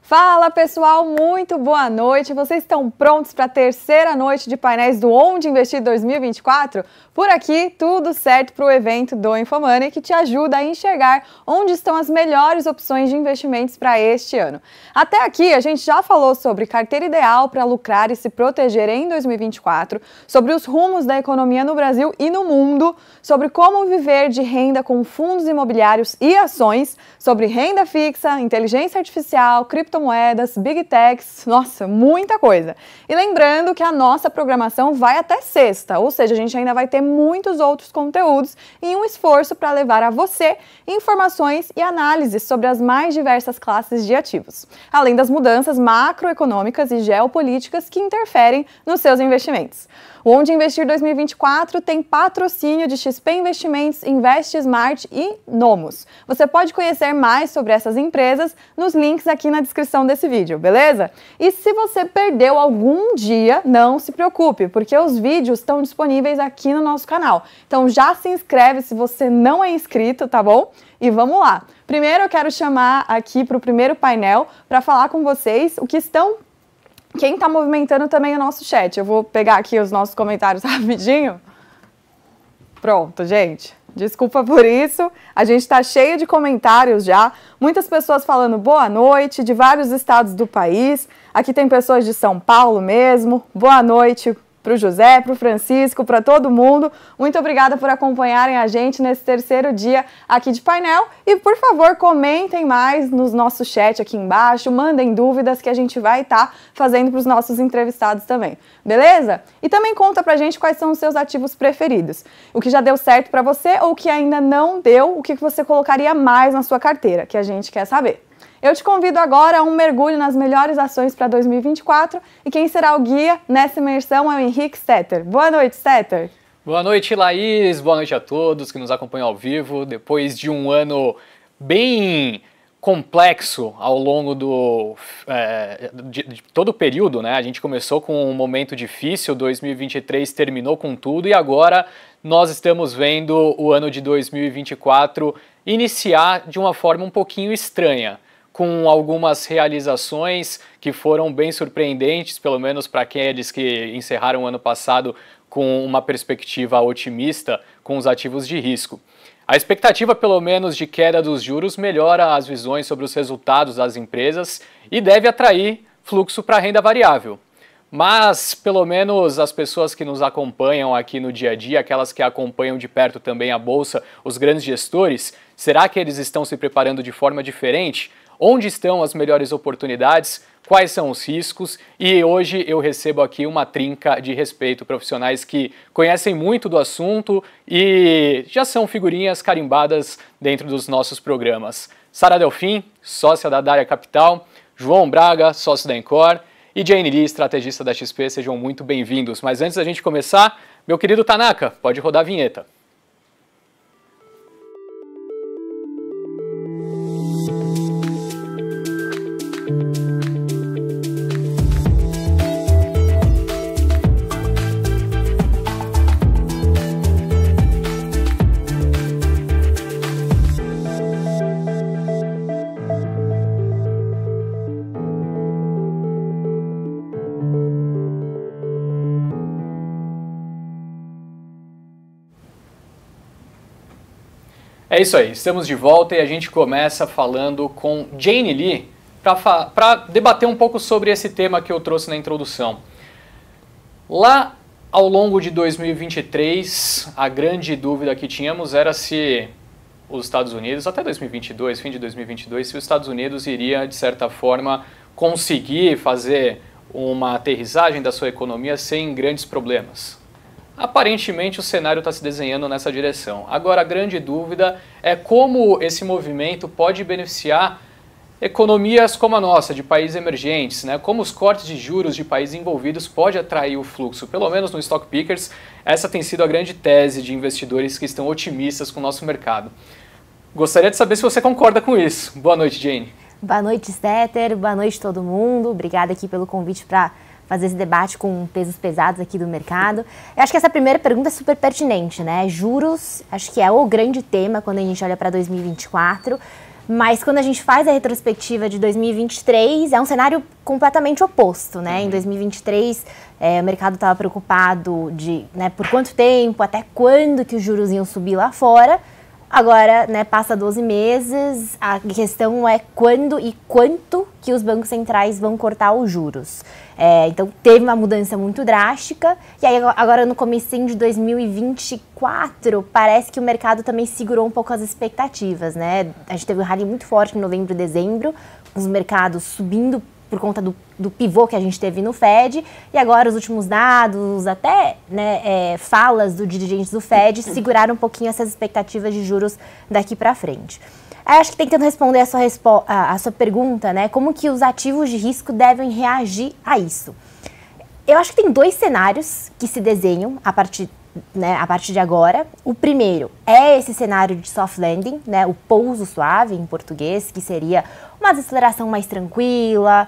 Fala pessoal, muito boa noite. Vocês estão prontos para a terceira noite de painéis do Onde Investir 2024? Por aqui, tudo certo para o evento do InfoMoney, que te ajuda a enxergar onde estão as melhores opções de investimentos para este ano. Até aqui, a gente já falou sobre carteira ideal para lucrar e se proteger em 2024, sobre os rumos da economia no Brasil e no mundo, sobre como viver de renda com fundos imobiliários e ações, sobre renda fixa, inteligência artificial, criptomoedas, big techs, nossa, muita coisa. E lembrando que a nossa programação vai até sexta, ou seja, a gente ainda vai ter muitos outros conteúdos e um esforço para levar a você informações e análises sobre as mais diversas classes de ativos, além das mudanças macroeconômicas e geopolíticas que interferem nos seus investimentos. O Onde Investir 2024 tem patrocínio de XP Investimentos, Invest Smart e Nomos. Você pode conhecer mais sobre essas empresas nos links aqui na descrição desse vídeo, beleza? E se você perdeu algum dia, não se preocupe, porque os vídeos estão disponíveis aqui no nosso canal. Então já se inscreve se você não é inscrito, tá bom? E vamos lá. Primeiro eu quero chamar aqui para o primeiro painel para falar com vocês quem está movimentando também o nosso chat. Eu vou pegar aqui os nossos comentários rapidinho. Pronto, gente. Desculpa por isso. A gente está cheio de comentários já. Muitas pessoas falando boa noite, de vários estados do país. Aqui tem pessoas de São Paulo mesmo. Boa noite para o José, para o Francisco, para todo mundo. Muito obrigada por acompanharem a gente nesse terceiro dia aqui de painel. E, por favor, comentem mais no nosso chat aqui embaixo, mandem dúvidas que a gente vai estar fazendo para os nossos entrevistados também. Beleza? E também conta pra gente quais são os seus ativos preferidos. O que já deu certo para você ou o que ainda não deu, o que você colocaria mais na sua carteira, que a gente quer saber. Eu te convido agora a um mergulho nas melhores ações para 2024 e quem será o guia nessa imersão é o Henrique Stetter. Boa noite, Stetter. Boa noite, Laís. Boa noite a todos que nos acompanham ao vivo. Depois de um ano bem complexo ao longo de todo o período, né? A gente começou com um momento difícil, 2023 terminou com tudo e agora nós estamos vendo o ano de 2024 iniciar de uma forma um pouquinho estranha, com algumas realizações que foram bem surpreendentes, pelo menos para aqueles que encerraram o ano passado com uma perspectiva otimista com os ativos de risco. A expectativa, pelo menos, de queda dos juros melhora as visões sobre os resultados das empresas e deve atrair fluxo para a renda variável. Mas, pelo menos, as pessoas que nos acompanham aqui no dia a dia, aquelas que acompanham de perto também a Bolsa, os grandes gestores, será que eles estão se preparando de forma diferente? Onde estão as melhores oportunidades? Quais são os riscos? E hoje eu recebo aqui uma trinca de respeito, profissionais que conhecem muito do assunto e já são figurinhas carimbadas dentro dos nossos programas. Sara Delfim, sócia da Daria Capital, João Braga, sócio da Encore, e Jane Lee, estrategista da XP, sejam muito bem-vindos. Mas antes da gente começar, meu querido Tanaka, pode rodar a vinheta. É isso aí, estamos de volta e a gente começa falando com Jane Lee para debater um pouco sobre esse tema que eu trouxe na introdução. Lá ao longo de 2023, a grande dúvida que tínhamos era se os Estados Unidos, até 2022, fim de 2022, se os Estados Unidos iria, de certa forma, conseguir fazer uma aterrissagem da sua economia sem grandes problemas. Aparentemente o cenário está se desenhando nessa direção. Agora a grande dúvida é como esse movimento pode beneficiar economias como a nossa, de países emergentes, né? Como os cortes de juros de países envolvidos pode atrair o fluxo, pelo menos no Stock Pickers, essa tem sido a grande tese de investidores que estão otimistas com o nosso mercado. Gostaria de saber se você concorda com isso. Boa noite, Jane. Boa noite, Stetter. Boa noite todo mundo. Obrigada aqui pelo convite para fazer esse debate com pesos pesados aqui do mercado. Eu acho que essa primeira pergunta é super pertinente, né? Juros, acho que é o grande tema quando a gente olha para 2024. Mas quando a gente faz a retrospectiva de 2023, é um cenário completamente oposto, né? Em 2023, o mercado estava preocupado por quanto tempo, até quando que os juros iam subir lá fora. Agora, passa 12 meses, a questão é quando e quanto que os bancos centrais vão cortar os juros. Então, teve uma mudança muito drástica, e aí agora no comecinho de 2024, parece que o mercado também segurou um pouco as expectativas, né? A gente teve um rally muito forte em novembro e dezembro, os mercados subindo por conta do pivô que a gente teve no Fed, e agora os últimos dados, até falas do dirigente do Fed, seguraram um pouquinho essas expectativas de juros daqui para frente. Aí acho que tentando responder a sua pergunta, né, como que os ativos de risco devem reagir a isso? Eu acho que tem 2 cenários que se desenham a partir de agora. O primeiro é esse cenário de soft landing, o pouso suave em português, que seria uma desaceleração mais tranquila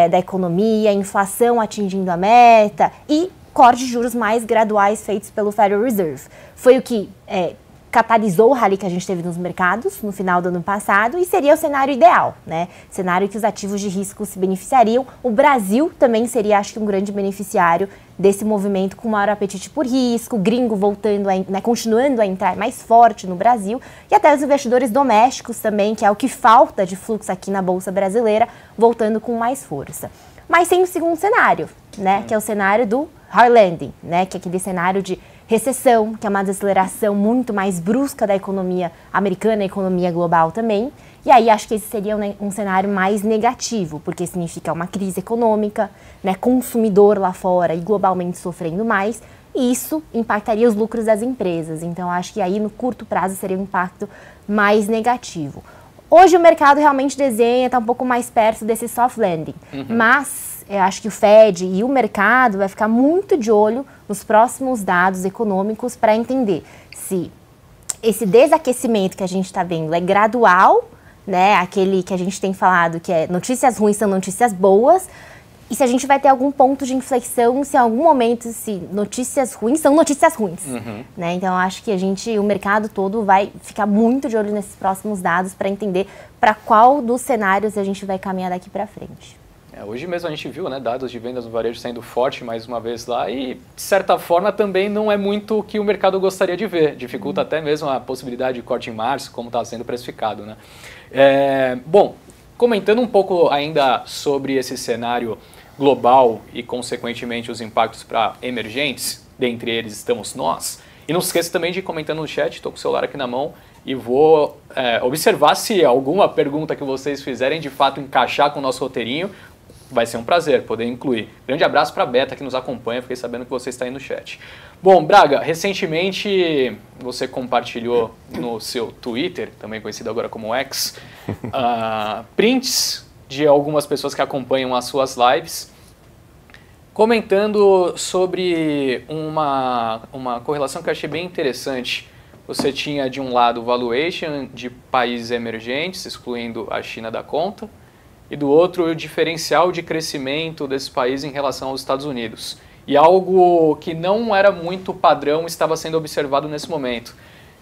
da economia, inflação atingindo a meta e cortes de juros mais graduais feitos pelo Federal Reserve. Foi o que catalisou o rally que a gente teve nos mercados no final do ano passado e seria o cenário ideal, cenário que os ativos de risco se beneficiariam. O Brasil também seria, acho que, um grande beneficiário desse movimento com maior apetite por risco, gringo voltando, continuando a entrar mais forte no Brasil, e até os investidores domésticos também, que é o que falta de fluxo aqui na Bolsa Brasileira, voltando com mais força. Mas tem o segundo cenário, que é o cenário do hard landing, que é aquele cenário de recessão, que é uma desaceleração muito mais brusca da economia americana e economia global também. E aí acho que esse seria um cenário mais negativo, porque significa uma crise econômica, consumidor lá fora e globalmente sofrendo mais, e isso impactaria os lucros das empresas. Então acho que aí no curto prazo seria um impacto mais negativo. Hoje o mercado realmente está um pouco mais perto desse soft landing, mas eu acho que o Fed e o mercado vai ficar muito de olho nos próximos dados econômicos para entender se esse desaquecimento que a gente está vendo é gradual, aquele que a gente tem falado que notícias ruins são notícias boas, e se a gente vai ter algum ponto de inflexão, se em algum momento notícias ruins são notícias ruins. Então, acho que o mercado todo vai ficar muito de olho nesses próximos dados para entender para qual dos cenários a gente vai caminhar daqui para frente. Hoje mesmo a gente viu dados de vendas no varejo saindo forte mais uma vez lá e, de certa forma, também não é muito o que o mercado gostaria de ver. Dificulta até mesmo a possibilidade de corte em março, como está sendo precificado. Bom, comentando um pouco ainda sobre esse cenário global e, consequentemente, os impactos para emergentes, dentre eles estamos nós. E não se esqueça também de ir comentando no chat, estou com o celular aqui na mão e vou observar se alguma pergunta que vocês fizerem de fato encaixar com o nosso roteirinho. Vai ser um prazer poder incluir. Grande abraço para a Beta que nos acompanha, fiquei sabendo que você está aí no chat. Bom, Braga, recentemente você compartilhou no seu Twitter, também conhecido agora como X, prints de algumas pessoas que acompanham as suas lives, comentando sobre uma correlação que eu achei bem interessante. Você tinha de um lado valuation de países emergentes, excluindo a China da conta, e do outro o diferencial de crescimento desse país em relação aos Estados Unidos. E algo que não era muito padrão estava sendo observado nesse momento.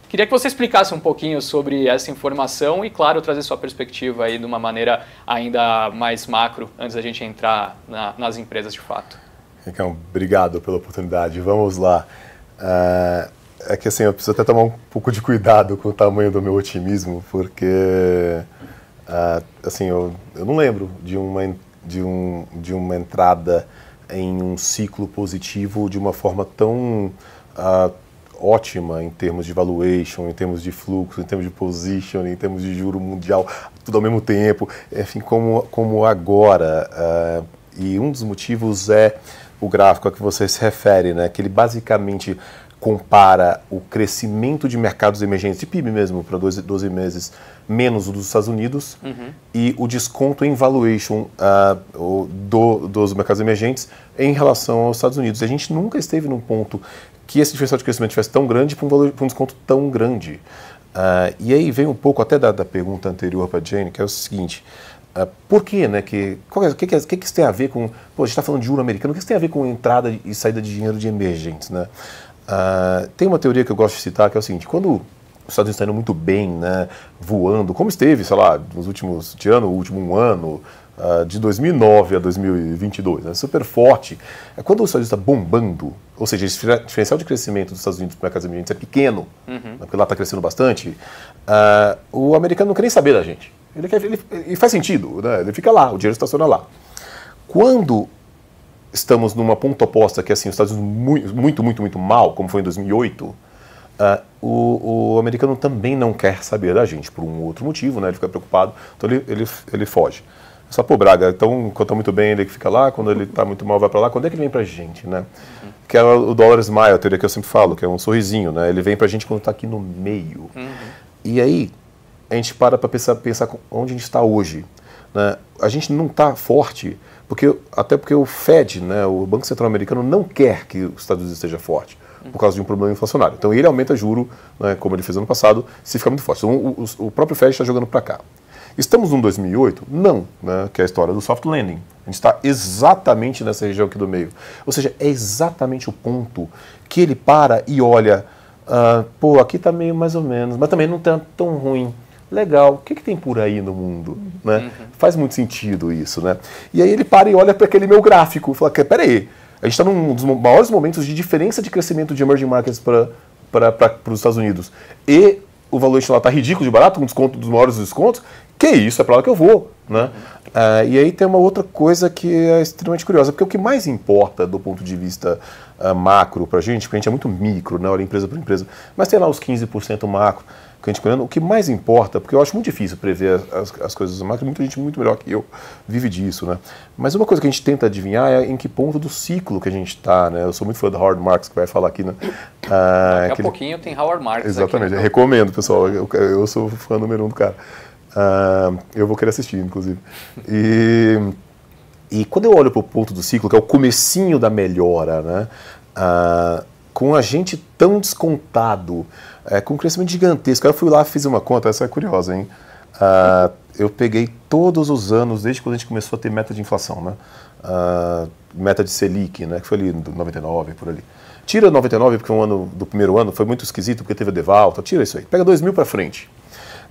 Queria que você explicasse um pouquinho sobre essa informação e, claro, trazer sua perspectiva aí de uma maneira ainda mais macro, antes da gente entrar nas empresas de fato. Então, obrigado pela oportunidade. Vamos lá. É que assim, eu preciso até tomar um pouco de cuidado com o tamanho do meu otimismo, porque... assim, eu não lembro de uma entrada em um ciclo positivo de uma forma tão ótima em termos de valuation, em termos de fluxo, em termos de position, em termos de juro mundial, tudo ao mesmo tempo, enfim, como agora. E um dos motivos é o gráfico a que você se refere, que ele basicamente compara o crescimento de mercados emergentes, de PIB mesmo, para 12 meses, menos o dos Estados Unidos, e o desconto em valuation dos mercados emergentes em relação aos Estados Unidos. A gente nunca esteve num ponto que esse diferencial de crescimento tivesse tão grande para um desconto tão grande. E aí vem um pouco até da pergunta anterior para a Jane, que é o seguinte... por quê, O que isso tem a ver com... Pô, a gente está falando de juro americano, o que isso tem a ver com entrada e saída de dinheiro de emergentes, Tem uma teoria que eu gosto de citar, que é o seguinte: quando os Estados Unidos estão indo muito bem, né, voando, como esteve, sei lá, nos últimos, tirando o último ano, de 2009 a 2022, né, super forte. Quando os Estados Unidos está bombando, ou seja, esse diferencial de crescimento dos Estados Unidos para o mercado emergente é pequeno, né, porque lá está crescendo bastante, o americano não quer nem saber da gente. E faz sentido, né, ele fica lá, o dinheiro estaciona lá. Quando estamos numa ponta oposta, que é assim, os Estados Unidos muito mal, como foi em 2008, o americano também não quer saber da gente, por um outro motivo, né, ele fica preocupado, então ele foge. Só, pô, Braga, então, quando está muito bem, ele fica lá, quando ele está muito mal, vai para lá, quando é que ele vem para a gente, né? Que é o dollar smile, a teoria que eu sempre falo, que é um sorrisinho, né? Ele vem para a gente quando está aqui no meio. E aí, a gente para pensar onde a gente está hoje, né? A gente não está forte, até porque o Fed, né, o Banco Central Americano, não quer que os Estados Unidos esteja forte, por causa de um problema inflacionário. Então, ele aumenta juro, né, como ele fez ano passado, se ficar muito forte. Então, o próprio Fed está jogando para cá. Estamos no 2008? Não, né, que é a história do soft landing. A gente está exatamente nessa região aqui do meio. Ou seja, é exatamente o ponto que ele para e olha, pô, aqui está meio mais ou menos, mas também não está tão ruim. Legal, o que tem por aí no mundo? Né? Faz muito sentido isso, né? E aí ele para e olha para aquele meu gráfico e fala, peraí, a gente está num dos maiores momentos de diferença de crescimento de emerging markets para os Estados Unidos. E o valuation lá está ridículo de barato, com desconto dos maiores descontos. Que isso, é para lá que eu vou, né? E aí tem uma outra coisa que é extremamente curiosa, porque o que mais importa do ponto de vista macro para a gente, porque a gente é muito micro, né? Olha empresa por empresa, mas tem lá os 15% macro que a gente conhece. O que mais importa, porque eu acho muito difícil prever as coisas macro, muita gente muito melhor que eu vive disso, né? Mas uma coisa que a gente tenta adivinhar é em que ponto do ciclo que a gente está, né? Eu sou muito fã do Howard Marks, que vai falar aqui, né? Daqui a pouquinho tem Howard Marks. Exatamente, aqui, eu recomendo, pessoal, eu sou fã número 1 do cara. Eu vou querer assistir, inclusive. E quando eu olho para o ponto do ciclo, que é o comecinho da melhora, né? Com a gente tão descontado, com um crescimento gigantesco, eu fui lá e fiz uma conta, essa é curiosa, hein? Eu peguei todos os anos, desde quando a gente começou a ter meta de inflação, né? Meta de Selic, né? Que foi ali em 99, por ali. Tira 99, porque do primeiro ano foi muito esquisito, porque teve a devalta, tira isso aí. Pega 2000 para frente.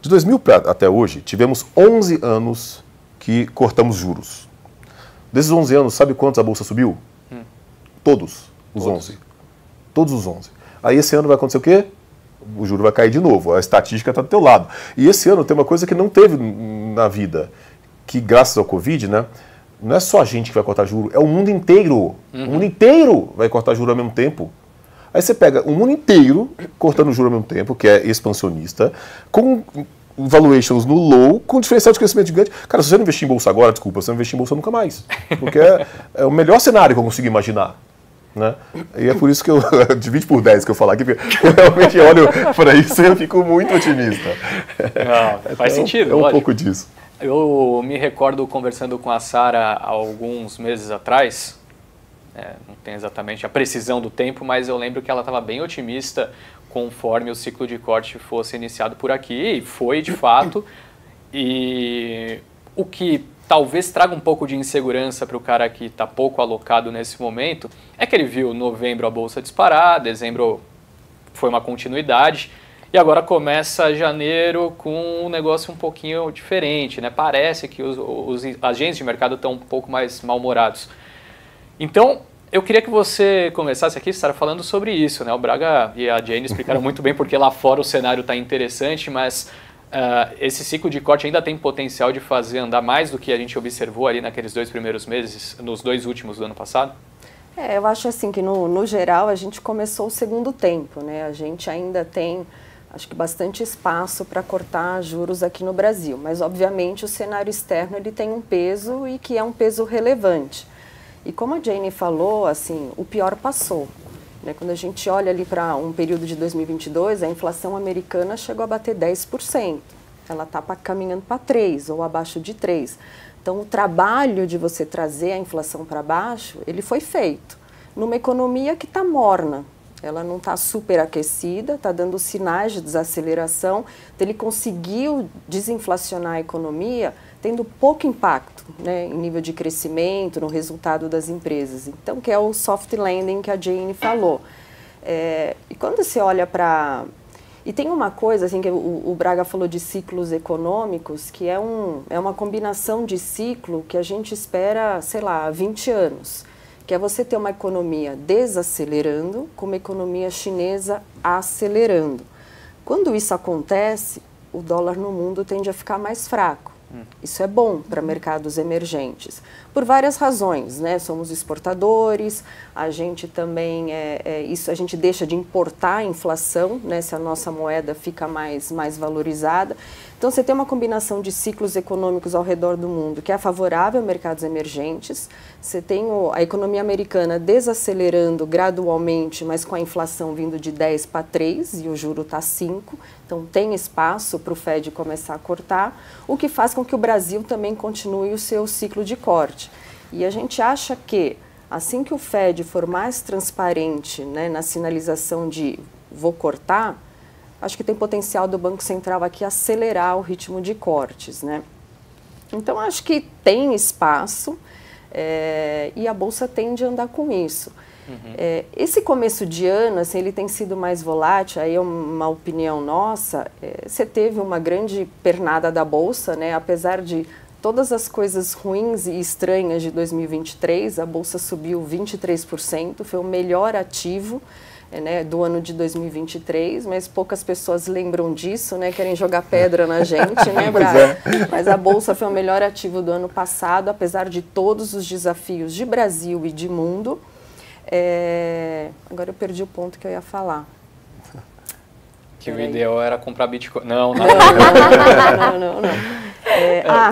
De 2000 até hoje, tivemos 11 anos que cortamos juros. Desses 11 anos, sabe quantos a Bolsa subiu? Todos os 11. Todos os 11. Aí esse ano vai acontecer o quê? O juro vai cair de novo, a estatística está do teu lado. E esse ano tem uma coisa que não teve na vida, que graças ao Covid, né, não é só a gente que vai cortar juro, é o mundo inteiro. O mundo inteiro vai cortar juro ao mesmo tempo. Aí você pega o mundo inteiro cortando juro ao mesmo tempo, que é expansionista, com valuations no low, com diferencial de crescimento gigante. Cara, se você não investir em bolsa agora, desculpa, se você não investir em bolsa nunca mais. Porque é o melhor cenário que eu consigo imaginar. Né? E é por isso que eu divide por 10 que eu falar aqui, porque eu realmente olho para isso e eu fico muito otimista. Não, faz sentido. É um pouco disso. Eu me recordo conversando com a Sara há alguns meses atrás, não tenho exatamente a precisão do tempo, mas eu lembro que ela estava bem otimista conforme o ciclo de corte fosse iniciado por aqui, e foi de fato, e o que talvez traga um pouco de insegurança para o cara que está pouco alocado nesse momento, é que ele viu novembro a bolsa disparar, dezembro foi uma continuidade, e agora começa janeiro com um negócio um pouquinho diferente, né? Parece que os agentes de mercado estão um pouco mais mal-humorados. Então, eu queria que você começasse aqui, Sara, falando sobre isso, né? O Braga e a Jane explicaram muito bem porque lá fora o cenário está interessante, mas esse ciclo de corte ainda tem potencial de fazer andar mais do que a gente observou ali naqueles 2 primeiros meses, nos 2 últimos do ano passado? Eu acho assim que no geral a gente começou o segundo tempo, né? A gente ainda tem, acho que bastante espaço para cortar juros aqui no Brasil, mas obviamente o cenário externo ele tem um peso e que é um peso relevante. E como a Jane falou, assim, o pior passou. Né? Quando a gente olha ali para um período de 2022, a inflação americana chegou a bater 10%. Ela está caminhando para 3% ou abaixo de 3%. Então, o trabalho de você trazer a inflação para baixo, ele foi feito numa economia que está morna. Ela não está superaquecida, está dando sinais de desaceleração. Então, ele conseguiu desinflacionar a economia tendo pouco impacto, né, em nível de crescimento, no resultado das empresas. Então, que é o soft landing que a Jane falou. E quando você olha para E tem uma coisa, assim, que o Braga falou de ciclos econômicos, que é uma combinação de ciclo que a gente espera, sei lá, 20 anos. Que é você ter uma economia desacelerando com uma economia chinesa acelerando. Quando isso acontece, o dólar no mundo tende a ficar mais fraco. Isso é bom para mercados emergentes, por várias razões, né? Somos exportadores, a gente também, a gente deixa de importar a inflação, né? Se a nossa moeda fica mais valorizada. Então, você tem uma combinação de ciclos econômicos ao redor do mundo que é favorável a mercados emergentes. Você tem a economia americana desacelerando gradualmente, mas com a inflação vindo de 10 para 3 e o juro está 5. Então, tem espaço para o Fed começar a cortar, o que faz com que o Brasil também continue o seu ciclo de corte. E a gente acha que, assim que o Fed for mais transparente, né, na sinalização de vou cortar, acho que tem potencial do Banco Central aqui acelerar o ritmo de cortes, né? Então, acho que tem espaço e a Bolsa tende a andar com isso. Esse começo de ano, assim, ele tem sido mais volátil, aí é uma opinião nossa. Você teve uma grande pernada da Bolsa, né? Apesar de todas as coisas ruins e estranhas de 2023, a Bolsa subiu 23%, foi o melhor ativo, né, do ano de 2023, mas poucas pessoas lembram disso, né, querem jogar pedra na gente, né, Braga? Mas a Bolsa foi o melhor ativo do ano passado, apesar de todos os desafios de Brasil e de mundo. Agora eu perdi o ponto que eu ia falar. Que o ideal era comprar Bitcoin. Não.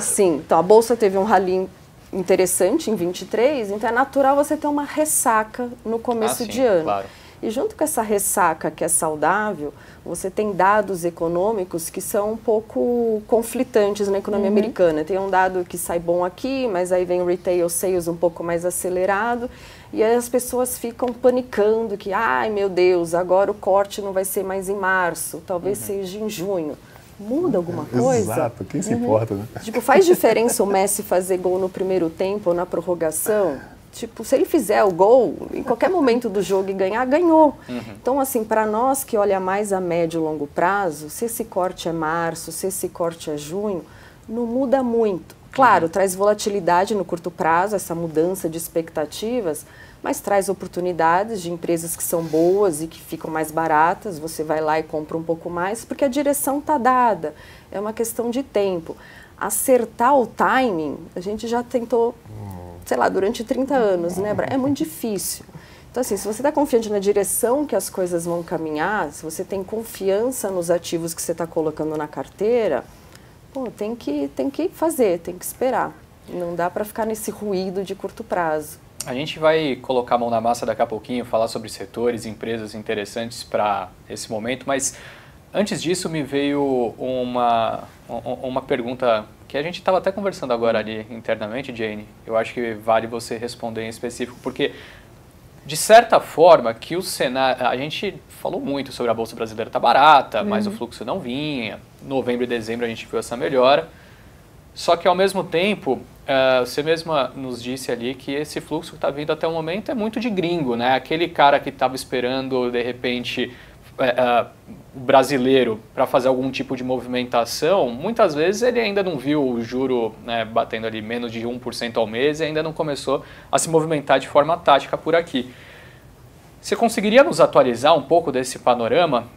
Sim. Então, a Bolsa teve um rally interessante em 23, então é natural você ter uma ressaca no começo de ano. Claro. E junto com essa ressaca que é saudável, você tem dados econômicos que são um pouco conflitantes na economia americana. Tem um dado que sai bom aqui, mas aí vem o retail sales um pouco mais acelerado, e aí as pessoas ficam panicando que, ai meu Deus, agora o corte não vai ser mais em março, talvez seja em junho. Muda alguma coisa? Exato, quem se importa, né? Tipo, faz diferença o Messi fazer gol no primeiro tempo ou na prorrogação? Tipo, se ele fizer o gol, em qualquer momento do jogo e ganhar, ganhou. Então, assim, para nós que olha mais a médio e longo prazo, se esse corte é março, se esse corte é junho, não muda muito. Claro, traz volatilidade no curto prazo, essa mudança de expectativas, mas traz oportunidades de empresas que são boas e que ficam mais baratas, você vai lá e compra um pouco mais, porque a direção está dada, é uma questão de tempo. Acertar o timing, a gente já tentou, sei lá, durante 30 anos, né, Bra? É muito difícil. Então, assim, se você está confiante na direção que as coisas vão caminhar, se você tem confiança nos ativos que você está colocando na carteira, pô, tem que fazer, tem que esperar. Não dá para ficar nesse ruído de curto prazo. A gente vai colocar a mão na massa daqui a pouquinho, falar sobre setores, empresas interessantes para esse momento, mas antes disso me veio uma pergunta que a gente estava até conversando agora ali internamente, Jane. Eu acho que vale você responder em específico, porque de certa forma que o cenário, a gente falou muito sobre a Bolsa Brasileira tá barata, mas o fluxo não vinha. Novembro e dezembro a gente viu essa melhora. Só que ao mesmo tempo, você mesma nos disse ali que esse fluxo que está vindo até o momento é muito de gringo, né? Aquele cara que estava esperando, de repente, o brasileiro para fazer algum tipo de movimentação, muitas vezes ele ainda não viu o juro, né, batendo ali menos de 1% ao mês e ainda não começou a se movimentar de forma tática por aqui. Você conseguiria nos atualizar um pouco desse panorama?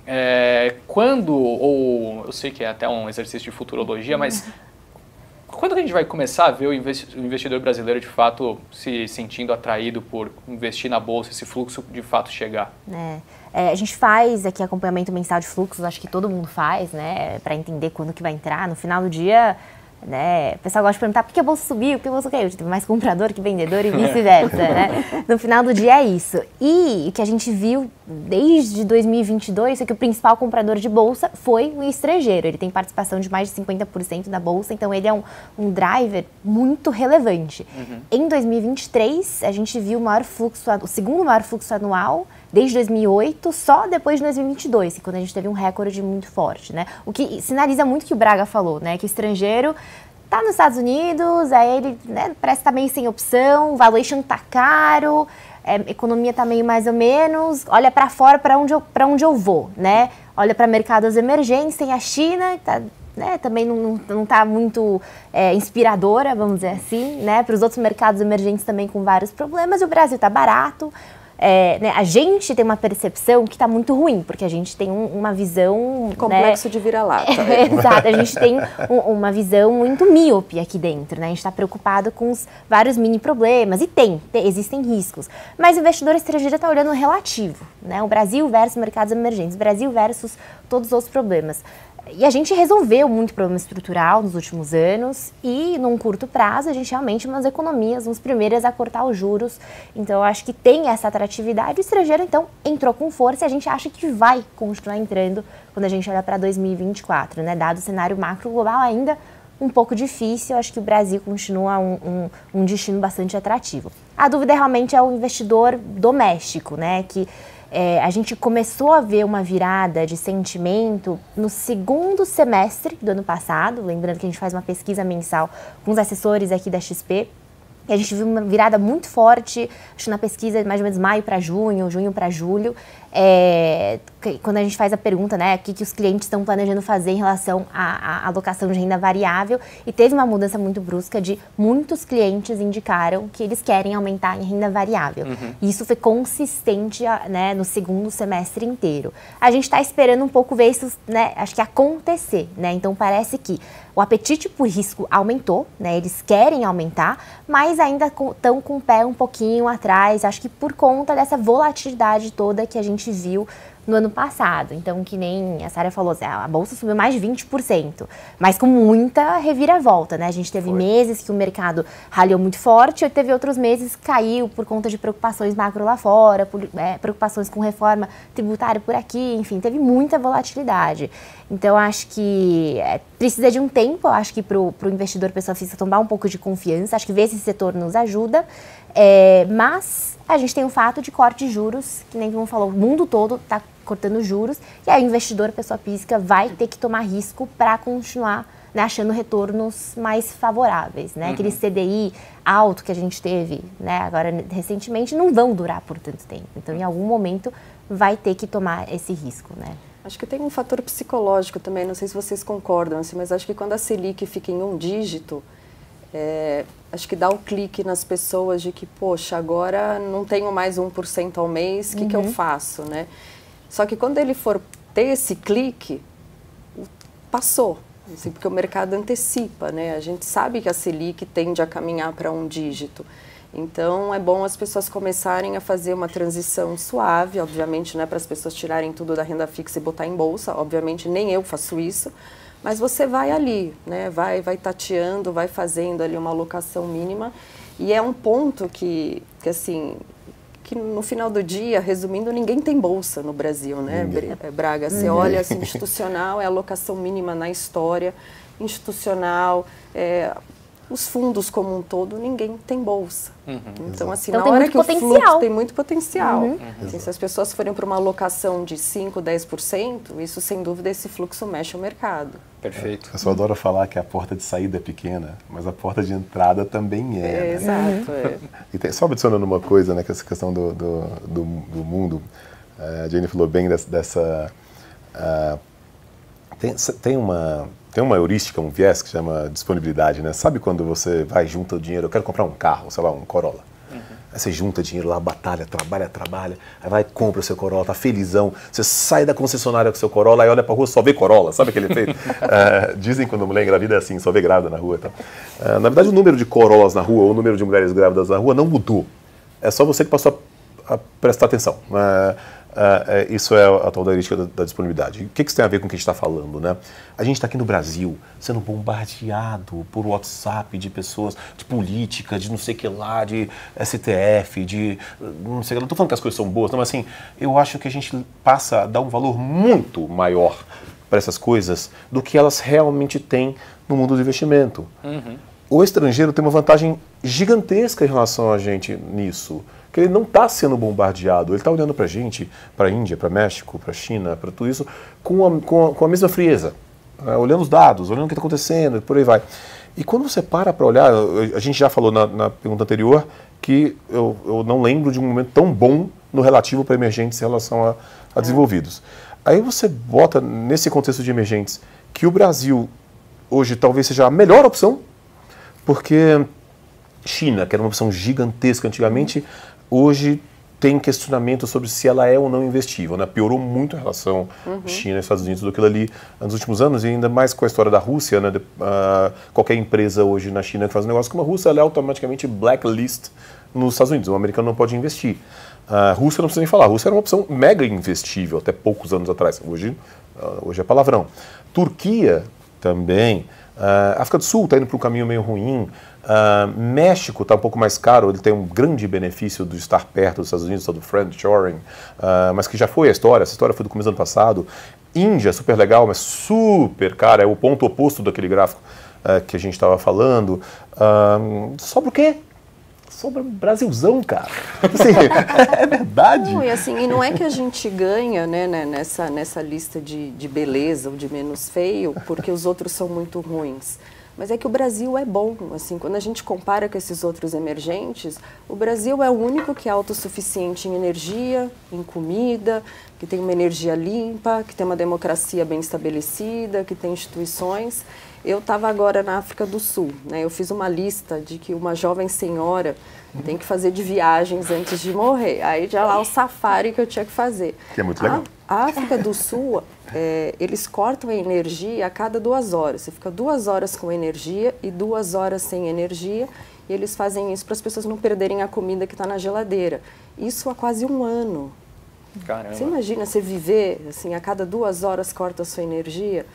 Quando, ou eu sei que é até um exercício de futurologia, mas quando a gente vai começar a ver o investidor brasileiro de fato se sentindo atraído por investir na Bolsa, esse fluxo de fato chegar? A gente faz aqui acompanhamento mensal de fluxos, acho que todo mundo faz, né, para entender quando que vai entrar. No final do dia, né, o pessoal gosta de perguntar por que a Bolsa subiu, por que a Bolsa caiu. Tem mais comprador que vendedor e vice-versa, né? No final do dia é isso. E o que a gente viu desde 2022 é que o principal comprador de Bolsa foi o estrangeiro. Ele tem participação de mais de 50% da Bolsa, então ele é um driver muito relevante. Em 2023, a gente viu o segundo maior fluxo anual desde 2008, só depois de 2022, quando a gente teve um recorde muito forte, né? O que sinaliza muito que o Braga falou, né? Que o estrangeiro tá nos Estados Unidos, aí ele, né, parece que tá meio sem opção, o valuation tá caro, a economia está meio mais ou menos, olha para fora para onde eu vou, né? Olha para mercados emergentes, tem a China, tá, né, também não está muito inspiradora, vamos dizer assim, né? Para os outros mercados emergentes também com vários problemas, e o Brasil está barato. Né, a gente tem uma percepção que está muito ruim, porque a gente tem uma visão... Complexo, né, de vira-lata. Exato, a gente tem uma visão muito míope aqui dentro, né? A gente está preocupado com os vários mini problemas, e existem riscos. Mas o investidor estrangeiro está olhando o relativo, né? O Brasil versus mercados emergentes, o Brasil versus todos os outros problemas. E a gente resolveu muito problema estrutural nos últimos anos e, num curto prazo, a gente realmente é umas economias, uns primeiras a cortar os juros. Então, eu acho que tem essa atratividade. O estrangeiro, então, entrou com força e a gente acha que vai continuar entrando quando a gente olha para 2024, né? Dado o cenário macro global ainda um pouco difícil, eu acho que o Brasil continua um destino bastante atrativo. A dúvida realmente é o investidor doméstico, né? Que a gente começou a ver uma virada de sentimento no segundo semestre do ano passado, lembrando que a gente faz uma pesquisa mensal com os assessores aqui da XP, e a gente viu uma virada muito forte, acho que na pesquisa mais ou menos maio para junho, junho para julho, quando a gente faz a pergunta, né, o que os clientes estão planejando fazer em relação à alocação de renda variável, e teve uma mudança muito brusca de muitos clientes indicaram que eles querem aumentar em renda variável. E isso foi consistente, né, no segundo semestre inteiro. A gente está esperando um pouco ver isso, né, acho que acontecer, né? Então parece que o apetite por risco aumentou, né? Eles querem aumentar, mas ainda estão com o pé um pouquinho atrás, acho que por conta dessa volatilidade toda que a gente viu no ano passado. Então, que nem a Sara falou, a bolsa subiu mais de 20%, mas com muita reviravolta, né? A gente teve meses que o mercado ralhou muito forte, e teve outros meses que caiu por conta de preocupações macro lá fora, preocupações com reforma tributária por aqui, enfim, teve muita volatilidade. Então, acho que precisa de um tempo, acho que para o investidor pessoa física tomar um pouco de confiança, acho que ver esse setor nos ajuda, mas a gente tem o fato de corte de juros, que nem como falou, o mundo todo está cortando juros, e aí o investidor, pessoa física, vai ter que tomar risco para continuar, né, achando retornos mais favoráveis, né? Aquele CDI alto que a gente teve, né, agora recentemente, não vão durar por tanto tempo. Então, em algum momento, vai ter que tomar esse risco, né? Acho que tem um fator psicológico também, não sei se vocês concordam, assim, mas acho que quando a Selic fica em um dígito, acho que dá o clique nas pessoas de que, poxa, agora não tenho mais 1% ao mês, o que eu faço, né? Só que quando ele for ter esse clique, passou, assim, porque o mercado antecipa, né? A gente sabe que a Selic tende a caminhar para um dígito. Então, é bom as pessoas começarem a fazer uma transição suave, obviamente, né, para as pessoas tirarem tudo da renda fixa e botar em bolsa. Obviamente, nem eu faço isso, mas você vai ali, né, vai tateando, vai fazendo ali uma alocação mínima. E é um ponto que assim, que no final do dia, resumindo, ninguém tem bolsa no Brasil, né, Braga? Você olha, assim, institucional, é alocação mínima na história, institucional, os fundos como um todo, ninguém tem bolsa. Então, assim, então, na hora que o fluxo tem muito potencial. Assim, se as pessoas forem para uma alocação de 5%, 10%, isso, sem dúvida, esse fluxo mexe o mercado. Perfeito. O pessoal adora falar que a porta de saída é pequena, mas a porta de entrada também é. Né? Exato. E só adicionando uma coisa, né, que essa questão do mundo, a Jane falou bem dessa... Tem uma heurística, um viés que chama disponibilidade, né? Sabe quando você vai junta o dinheiro, eu quero comprar um carro, sei lá, um Corolla. Aí você junta dinheiro lá, batalha, trabalha, aí vai e compra o seu Corolla, tá felizão, você sai da concessionária com o seu Corolla, aí olha pra rua, só vê Corolla, sabe aquele efeito? Dizem que quando a mulher engravida é assim, só vê grávida na rua e tal. Na verdade, o número de Corollas na rua, ou o número de mulheres grávidas na rua não mudou. É só você que passou a prestar atenção. Isso é a tal da heurística da disponibilidade. O que isso tem a ver com o que a gente está falando, né? A gente está aqui no Brasil sendo bombardeado por WhatsApp de pessoas, de política, de não sei o que lá, de STF, de não sei o que lá. Não estou falando que as coisas são boas, não, mas assim, eu acho que a gente passa a dar um valor muito maior para essas coisas do que elas realmente têm no mundo do investimento. O estrangeiro tem uma vantagem gigantesca em relação a gente nisso. Que ele não está sendo bombardeado, ele está olhando para a gente, para a Índia, para México, para a China, para tudo isso, com a mesma frieza, olhando os dados, olhando o que está acontecendo e por aí vai. E quando você para olhar, a gente já falou na pergunta anterior que eu não lembro de um momento tão bom no relativo para emergentes em relação a desenvolvidos. Aí você bota nesse contexto de emergentes que o Brasil hoje talvez seja a melhor opção, porque China, que era uma opção gigantesca antigamente, hoje tem questionamento sobre se ela é ou não investível, né? Piorou muito a relação China e Estados Unidos do que ali nos últimos anos, e ainda mais com a história da Rússia, né? Qualquer empresa hoje na China que faz um negócio com a Rússia, ela é automaticamente blacklist nos Estados Unidos. O americano não pode investir. A Rússia não precisa nem falar. A Rússia era uma opção mega investível até poucos anos atrás. Hoje é palavrão. Turquia também. África do Sul está indo para um caminho meio ruim. México está um pouco mais caro, ele tem um grande benefício de estar perto dos Estados Unidos, do friendshoring, mas que já foi a história, essa história foi do começo do ano passado. Índia, super legal, mas super cara, é o ponto oposto daquele gráfico que a gente estava falando. Sobra o quê? Sobra Brasilzão, cara. Assim, é verdade. Não, e não é que a gente ganha, né, nessa lista de beleza ou de menos feio, porque os outros são muito ruins. Mas é que o Brasil é bom, assim, quando a gente compara com esses outros emergentes, o Brasil é o único que é autossuficiente em energia, em comida, que tem uma energia limpa, que tem uma democracia bem estabelecida, que tem instituições. Eu estava agora na África do Sul, né? Eu fiz uma lista de que uma jovem senhora tem que fazer de viagens antes de morrer. Aí já lá o safari que eu tinha que fazer. Que é muito legal. A África do Sul, eles cortam a energia a cada 2 horas. Você fica 2 horas com energia e 2 horas sem energia. E eles fazem isso para as pessoas não perderem a comida que está na geladeira. Isso há quase 1 ano. Caramba. Você imagina você viver, assim, a cada 2 horas corta a sua energia?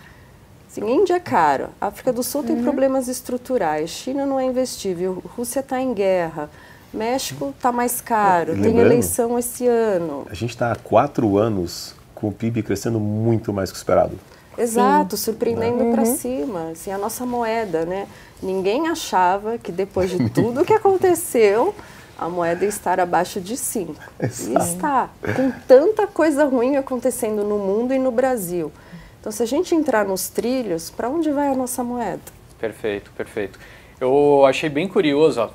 Assim, Índia é caro, a África do Sul tem problemas estruturais, China não é investível, Rússia está em guerra, México está mais caro, tem eleição esse ano. A gente está há 4 anos com o PIB crescendo muito mais que o esperado. Exato, surpreendendo para cima, assim, a nossa moeda, né? Ninguém achava que depois de tudo que aconteceu, a moeda ia estar abaixo de 5. E está, com tanta coisa ruim acontecendo no mundo e no Brasil. Então, se a gente entrar nos trilhos, para onde vai a nossa moeda? Perfeito, perfeito. Eu achei bem curioso,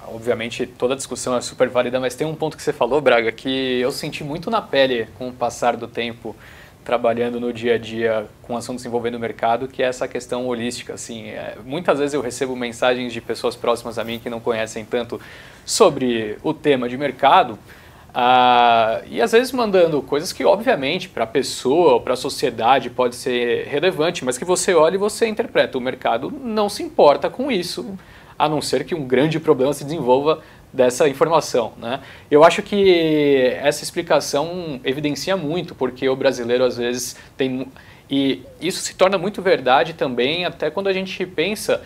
obviamente toda a discussão é super válida, mas tem um ponto que você falou, Braga, que eu senti muito na pele com o passar do tempo, trabalhando no dia a dia com assuntos envolvendo o mercado, que é essa questão holística. Assim, muitas vezes eu recebo mensagens de pessoas próximas a mim que não conhecem tanto sobre o tema de mercado, e às vezes mandando coisas que obviamente para a pessoa ou para a sociedade pode ser relevante, mas que você olha e você interpreta. O mercado não se importa com isso, a não ser que um grande problema se desenvolva dessa informação, né? Eu acho que essa explicação evidencia muito, porque o brasileiro às vezes tem... E isso se torna muito verdade também até quando a gente pensa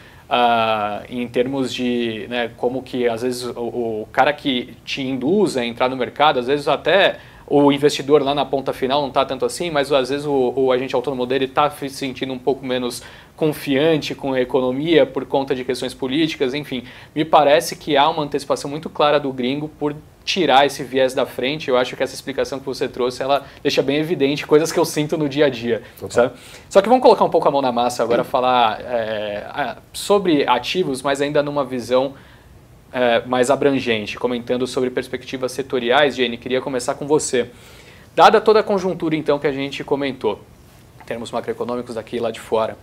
em termos de, né, como que às vezes o cara que te induz a entrar no mercado, às vezes até o investidor lá na ponta final não está tanto assim, mas às vezes o agente autônomo dele está se sentindo um pouco menos confiante com a economia por conta de questões políticas, enfim. Me parece que há uma antecipação muito clara do gringo por tirar esse viés da frente. Eu acho que essa explicação que você trouxe, ela deixa bem evidente coisas que eu sinto no dia a dia, sabe? Só que vamos colocar um pouco a mão na massa agora, falar sobre ativos, mas ainda numa visão mais abrangente, comentando sobre perspectivas setoriais. Jane, queria começar com você. Dada toda a conjuntura, então, que a gente comentou, em termos macroeconômicos daqui e lá de fora,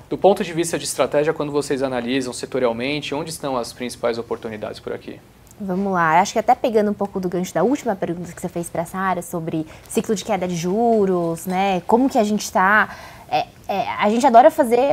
do ponto de vista de estratégia, quando vocês analisam setorialmente, onde estão as principais oportunidades por aqui? Vamos lá, acho que até pegando um pouco do gancho da última pergunta que você fez para a Sara sobre ciclo de queda de juros, né? Como que a gente está... a gente adora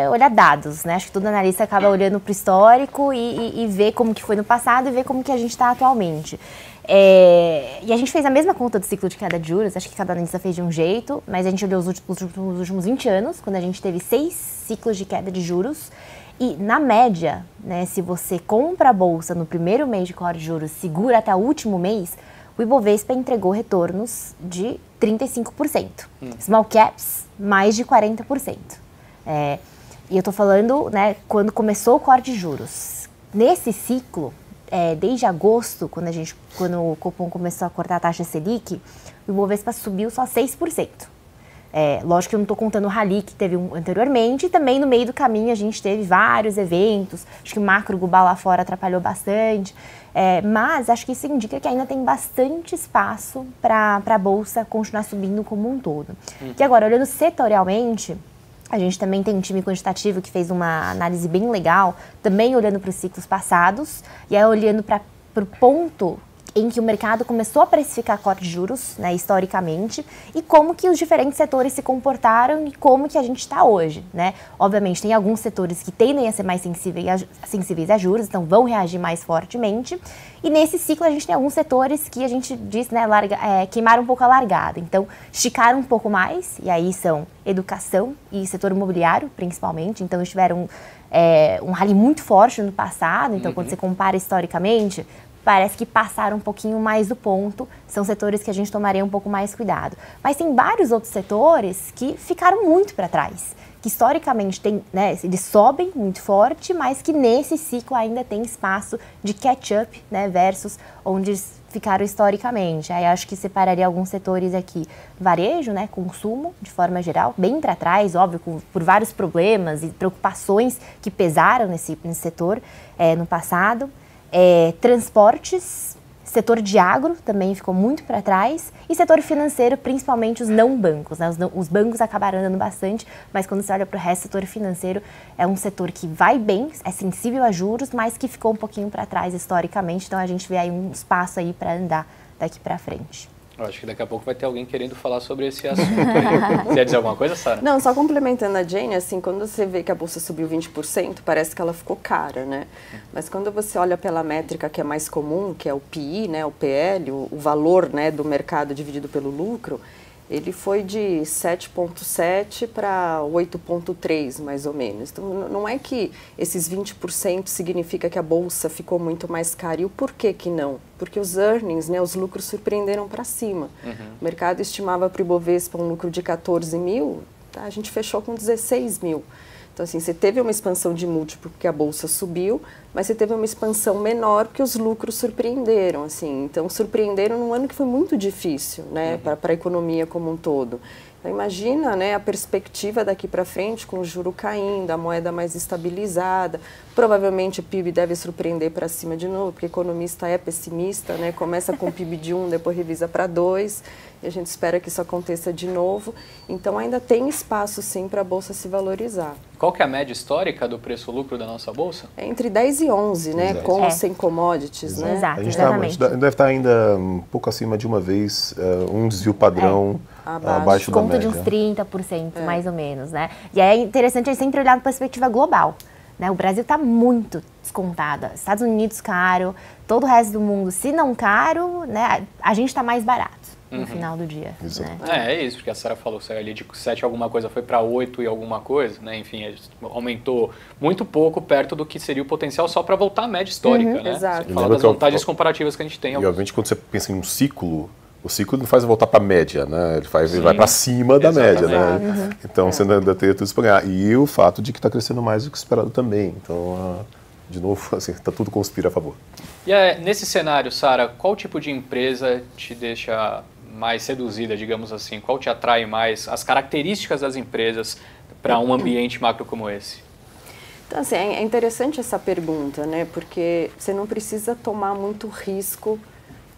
olhar dados, né? Acho que todo analista acaba olhando para o histórico e ver como que foi no passado e ver como que a gente está atualmente. E a gente fez a mesma conta do ciclo de queda de juros, acho que cada analista fez de um jeito, mas a gente olhou os últimos 20 anos, quando a gente teve 6 ciclos de queda de juros. E, na média, né, se você compra a bolsa no primeiro mês de corte de juros, segura até o último mês, o Ibovespa entregou retornos de 35%. Small caps, mais de 40%. E eu estou falando, né, quando começou o corte de juros. Nesse ciclo, desde agosto, quando o Copom começou a cortar a taxa Selic, o Ibovespa subiu só 6%. Lógico que eu não estou contando o rally que teve anteriormente, e também no meio do caminho a gente teve vários eventos, acho que o macro global lá fora atrapalhou bastante, mas acho que isso indica que ainda tem bastante espaço para a Bolsa continuar subindo como um todo. E agora, olhando setorialmente, a gente também tem um time quantitativo que fez uma análise bem legal, também olhando para os ciclos passados, e aí olhando para o ponto em que o mercado começou a precificar corte de juros, né, historicamente, e como que os diferentes setores se comportaram e como que a gente está hoje, né? Obviamente, tem alguns setores que tendem a ser mais sensíveis a juros, então vão reagir mais fortemente, e nesse ciclo a gente tem alguns setores que a gente diz, né, queimaram um pouco a largada, então esticaram um pouco mais, e aí são educação e setor imobiliário, principalmente, então eles tiveram um rally muito forte no passado, então quando você compara historicamente, parece que passaram um pouquinho mais do ponto, são setores que a gente tomaria um pouco mais cuidado. Mas tem vários outros setores que ficaram muito para trás, que historicamente eles sobem muito forte, mas que nesse ciclo ainda tem espaço de catch-up, né, versus onde eles ficaram historicamente. Aí acho que separaria alguns setores aqui, varejo, né, consumo, de forma geral, bem para trás, óbvio, por vários problemas e preocupações que pesaram nesse setor no passado. Transportes, setor de agro também ficou muito para trás, e setor financeiro, principalmente os não bancos, né? Os bancos acabaram andando bastante, mas quando você olha para o resto, setor financeiro é um setor que vai bem, é sensível a juros, mas que ficou um pouquinho para trás historicamente, então a gente vê aí um espaço aí para andar daqui para frente. Eu acho que daqui a pouco vai ter alguém querendo falar sobre esse assunto aí. Você ia dizer alguma coisa, Sara? Não, só complementando a Jane, assim, quando você vê que a bolsa subiu 20%, parece que ela ficou cara, né? Mas quando você olha pela métrica que é mais comum, que é o PI, né, o PL, o valor, né, do mercado dividido pelo lucro, ele foi de 7,7 para 8,3, mais ou menos. Então, não é que esses 20% significa que a bolsa ficou muito mais cara. E o porquê que não? Porque os earnings, né, os lucros surpreenderam para cima. O mercado estimava para o Ibovespa um lucro de 14 mil, tá? A gente fechou com 16 mil. Então, assim, você teve uma expansão de múltiplo porque a bolsa subiu, mas você teve uma expansão menor porque os lucros surpreenderam, assim. Então, surpreenderam num ano que foi muito difícil, né, para a economia como um todo. Então, imagina, né, a perspectiva daqui para frente, com o juro caindo, a moeda mais estabilizada. Provavelmente o PIB deve surpreender para cima de novo, porque economista é pessimista, né, começa com o PIB de 1, depois revisa para 2, e a gente espera que isso aconteça de novo. Então, ainda tem espaço, sim, para a bolsa se valorizar. Qual que é a média histórica do preço-lucro da nossa bolsa? É entre 10 e 11, né, com ou sem commodities, né? Exato, a gente deve estar ainda um pouco acima de uma vez, um desvio padrão abaixo da média. Conta de uns 30%, mais ou menos, né? E é interessante a gente sempre olhar com perspectiva global, né? O Brasil está muito descontado, Estados Unidos caro, todo o resto do mundo, se não caro, né, a gente está mais barato no final do dia. Né? É isso, porque a Sara falou que ali de 7 alguma coisa foi para 8 e alguma coisa, né? Enfim, aumentou muito pouco perto do que seria o potencial só para voltar à média histórica, né? Exato. Você fala das vantagens comparativas que a gente tem. E obviamente quando você pensa em um ciclo, o ciclo não faz voltar para a média, né? Ele vai para cima da média, né? Então você ainda tem tudo isso para ganhar. E o fato de que está crescendo mais do que esperado também. Então, de novo, assim, tá tudo conspira a favor. E nesse cenário, Sara, qual tipo de empresa te deixa mais seduzida, digamos assim? Qual te atrai mais? As características das empresas para um ambiente macro como esse? Então, assim, é interessante essa pergunta, né? Porque você não precisa tomar muito risco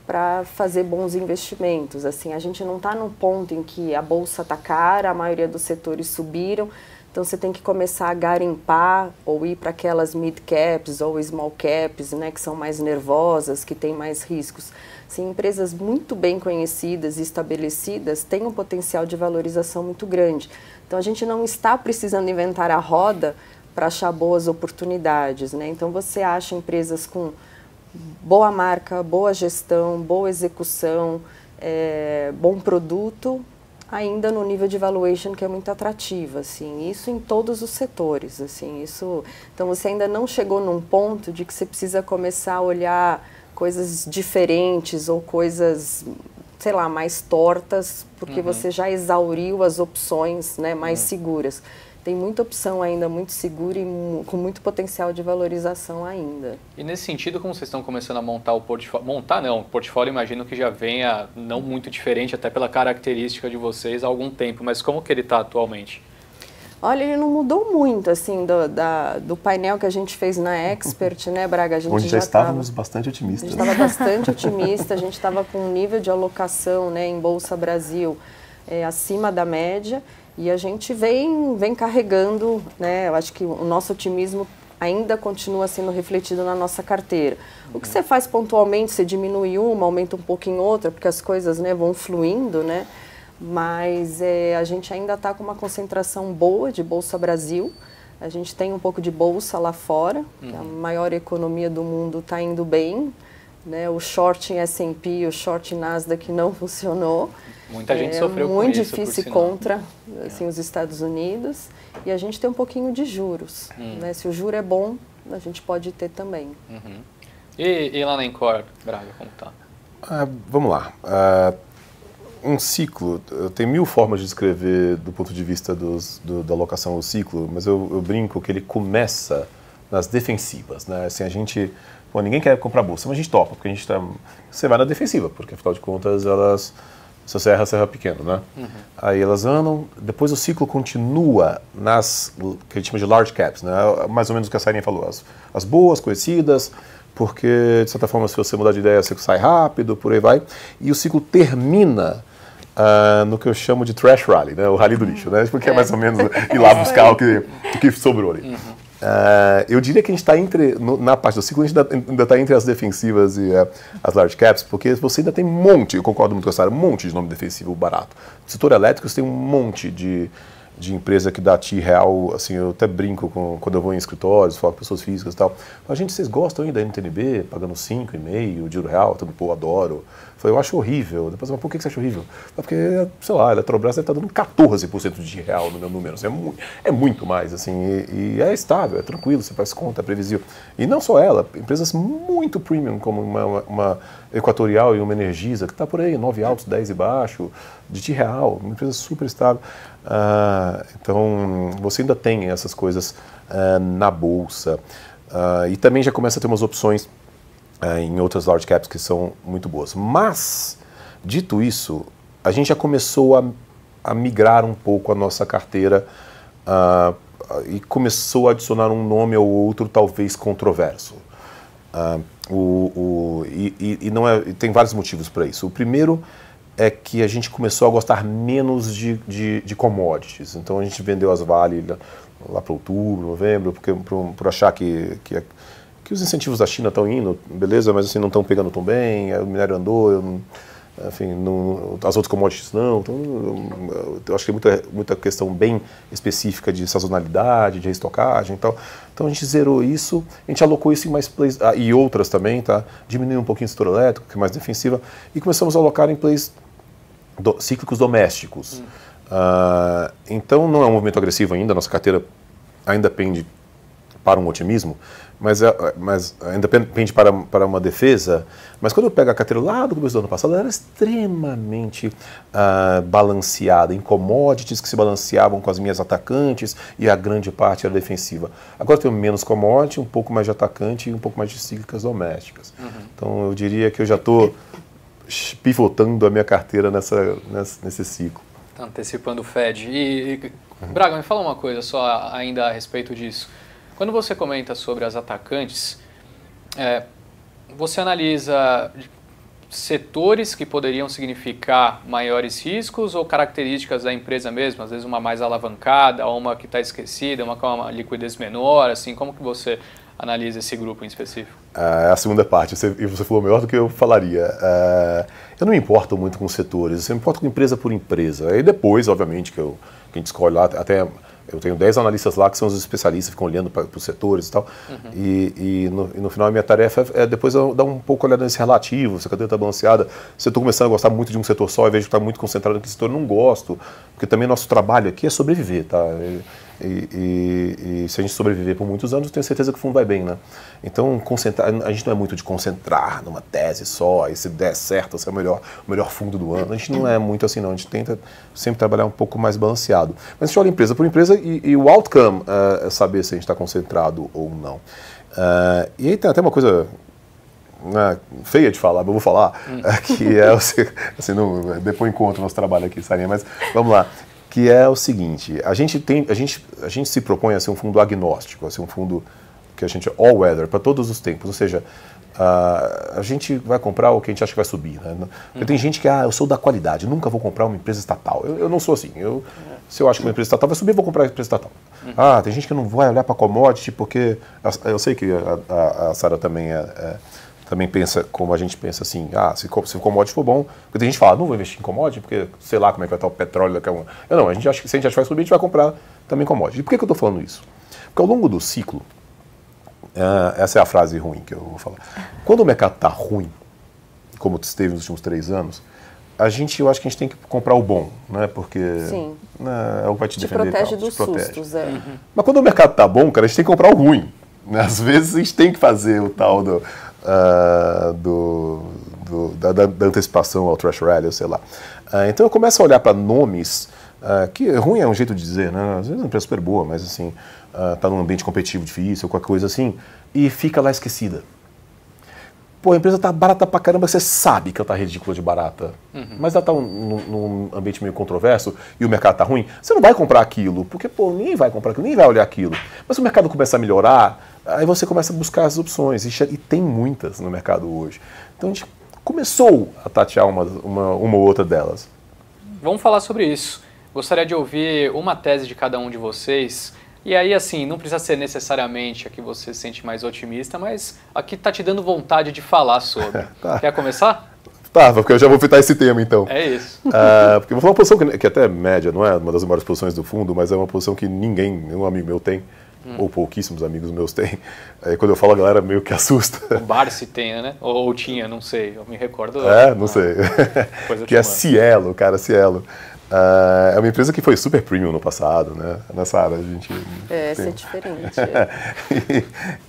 para fazer bons investimentos. Assim, a gente não está num ponto em que a bolsa está cara, a maioria dos setores subiram, então você tem que começar a garimpar ou ir para aquelas mid caps ou small caps, né, que são mais nervosas, que têm mais riscos. Assim, empresas muito bem conhecidas e estabelecidas têm um potencial de valorização muito grande. Então a gente não está precisando inventar a roda para achar boas oportunidades, né? Então você acha empresas com boa marca, boa gestão, boa execução, bom produto, ainda no nível de valuation que é muito atrativo, assim, isso em todos os setores, assim, isso, então você ainda não chegou num ponto de que você precisa começar a olhar coisas diferentes ou coisas, sei lá, mais tortas, porque você já exauriu as opções, né, mais seguras. tem muita opção ainda, muito segura e com muito potencial de valorização ainda. E nesse sentido, como vocês estão começando a montar o portfólio, o portfólio imagino que já venha não muito diferente, até pela característica de vocês há algum tempo, mas como que ele está atualmente? Olha, ele não mudou muito, assim, do painel que a gente fez na Expert, né, Braga? A gente onde já estávamos bastante otimistas. A gente estava bastante otimista, a gente estava com um nível de alocação, né, em Bolsa Brasil acima da média, e a gente vem carregando, né, eu acho que o nosso otimismo ainda continua sendo refletido na nossa carteira. O que você faz pontualmente, você diminui uma, aumenta um pouco em outra, porque as coisas, né, vão fluindo, né? Mas a gente ainda está com uma concentração boa de Bolsa Brasil. A gente tem um pouco de bolsa lá fora, que a maior economia do mundo está indo bem, né? O short em S&P, o short em Nasdaq não funcionou. Muita gente sofreu com isso. Muito difícil contra assim, os Estados Unidos. E a gente tem um pouquinho de juros. Né? Se o juro é bom, a gente pode ter também. E lá na Encore, Braga, como está? Vamos lá. Um ciclo, tem 1000 formas de descrever do ponto de vista da alocação ao ciclo, mas eu brinco que ele começa nas defensivas, né? Assim, a gente, ninguém quer comprar bolsa, mas a gente topa, porque você vai na defensiva, porque afinal de contas se você erra pequeno, né? Aí elas andam, depois o ciclo continua nas, que a gente chama de large caps, né? Mais ou menos o que a Sairinha falou, as boas, conhecidas, porque de certa forma se você mudar de ideia você sai rápido, por aí vai, e o ciclo termina no que eu chamo de trash rally, né? O rally do lixo, né? Porque é mais ou menos ir lá buscar o que sobrou ali. Eu diria que a gente está na parte do ciclo, a gente ainda está entre as defensivas e as large caps, porque você ainda tem eu concordo muito com essa área, um monte de nome defensivo barato. No setor elétrico você tem um monte de empresa que dá TI real, assim, eu até brinco quando eu vou em escritórios, falo com pessoas físicas e tal. A gente, vocês gostam ainda da NTNB, pagando 5,5, de real, tudo, pô, adoro. Eu acho horrível. Depois, mas por que você acha horrível? Porque, sei lá, a Eletrobras deve estar dando 14% de real no meu número. Assim, é muito mais, assim, e é estável, é tranquilo, você faz conta, é previsível. E não só ela, empresas muito premium, como uma Equatorial e uma Energisa, que está por aí, 9 altos, 10 e baixo, de real, uma empresa super estável. Então, você ainda tem essas coisas na bolsa. E também já começa a ter umas opções em outras large caps que são muito boas. Mas, dito isso, a gente já começou a migrar um pouco a nossa carteira e começou a adicionar um nome ou outro talvez controverso. E tem vários motivos para isso. O primeiro é que a gente começou a gostar menos de commodities. Então a gente vendeu as Vale lá para outubro, novembro, por achar que os incentivos da China estão indo, beleza, mas assim, não estão pegando tão bem, o minério andou, enfim, as outras commodities não. Então, eu acho que tem muita questão bem específica de sazonalidade, de restocagem e tal. Então a gente zerou isso, a gente alocou isso em mais plays, e outras também, tá? Diminuiu um pouquinho o setor elétrico, que é mais defensiva, e começamos a alocar em plays cíclicos domésticos. Então não é um movimento agressivo ainda, nossa carteira ainda pende para um otimismo, mas ainda pende para uma defesa. Mas quando eu pego a carteira lá do começo do ano passado, ela era extremamente balanceada, em commodities que se balanceavam com as minhas atacantes e a grande parte era defensiva. Agora eu tenho menos commodity, um pouco mais de atacante e um pouco mais de cíclicas domésticas. Então eu diria que eu já estou pivotando a minha carteira nesse ciclo. Tá antecipando o Fed. Braga, me fala uma coisa só ainda a respeito disso. Quando você comenta sobre as atacantes, você analisa setores que poderiam significar maiores riscos ou características da empresa mesmo? Às vezes uma mais alavancada, uma que está esquecida, uma com uma liquidez menor, assim, como que você analisa esse grupo em específico? A segunda parte, você falou melhor do que eu falaria. Eu não me importo muito com setores, eu me importo com empresa por empresa. Aí depois, obviamente, que a gente escolhe lá, até eu tenho 10 analistas lá que são os especialistas, ficam olhando para os setores e tal. E no final a minha tarefa é depois dar um pouco olhada nesse relativo, se a carteira está balanceada. Se eu estou começando a gostar muito de um setor só e vejo que está muito concentrado naquele setor, eu não gosto. Porque também nosso trabalho aqui é sobreviver, tá? E se a gente sobreviver por muitos anos, eu tenho certeza que o fundo vai bem, né? Então, a gente não é muito de concentrar numa tese só, e se der certo, esse é o melhor fundo do ano. A gente não é muito assim, não. A gente tenta sempre trabalhar um pouco mais balanceado. Mas a gente olha empresa por empresa e o outcome é saber se a gente está concentrado ou não. E aí tem até uma coisa feia de falar, mas eu vou falar, que é, assim, depois encontro o nosso trabalho aqui, Sarinha, mas vamos lá. Que é o seguinte, a gente se propõe a ser um fundo agnóstico, a ser um fundo que a gente é all weather, para todos os tempos, ou seja, a gente vai comprar o que a gente acha que vai subir, né? Porque tem gente que, eu sou da qualidade, nunca vou comprar uma empresa estatal. Eu não sou assim, se eu acho que uma empresa estatal vai subir, eu vou comprar uma empresa estatal. Tem gente que não vai olhar para commodity, porque, eu sei que a Sara também também pensa como a gente pensa assim, se o commodity for bom, porque tem gente que fala, não vou investir em commodity, porque sei lá como é que vai estar o petróleo daqui a um... Não, a gente acha que se a gente acha que vai subir, a gente vai comprar também commodity. E por que eu estou falando isso? Porque ao longo do ciclo, essa é a frase ruim que eu vou falar, quando o mercado está ruim, como esteve nos últimos 3 anos, eu acho que a gente tem que comprar o bom, né? Porque é o que vai te defender. Protege dos sustos, Mas quando o mercado está bom, cara, a gente tem que comprar o ruim. Né? Às vezes a gente tem que fazer o tal da antecipação ao threshold rally, sei lá. Então eu começo a olhar para nomes, que ruim é um jeito de dizer, né? Às vezes é uma empresa super boa, mas assim, está num ambiente competitivo difícil, qualquer coisa assim, e fica lá esquecida. Pô, a empresa está barata pra caramba, você sabe que ela está ridícula de barata, mas ela está num ambiente meio controverso e o mercado está ruim, você não vai comprar aquilo, porque pô, ninguém vai comprar aquilo, ninguém vai olhar aquilo. Mas se o mercado começa a melhorar, aí você começa a buscar as opções, e tem muitas no mercado hoje. Então a gente começou a tatear uma ou outra delas. Vamos falar sobre isso. Gostaria de ouvir uma tese de cada um de vocês. E aí, assim, não precisa ser necessariamente a que você se sente mais otimista, mas a que está te dando vontade de falar sobre. Quer começar? Tá, porque eu já vou fritar esse tema, então. É isso. Porque eu vou falar uma posição que até é média, não é uma das maiores posições do fundo, mas é uma posição que nenhum amigo meu tem, ou pouquíssimos amigos meus têm. Aí quando eu falo, a galera meio que assusta. O Barsi tem, né? Ou tinha, não sei, eu me recordo. Não sei. Que é Cielo, cara, Cielo. É uma empresa que foi super premium no passado, né? Nessa área a gente... Essa é diferente.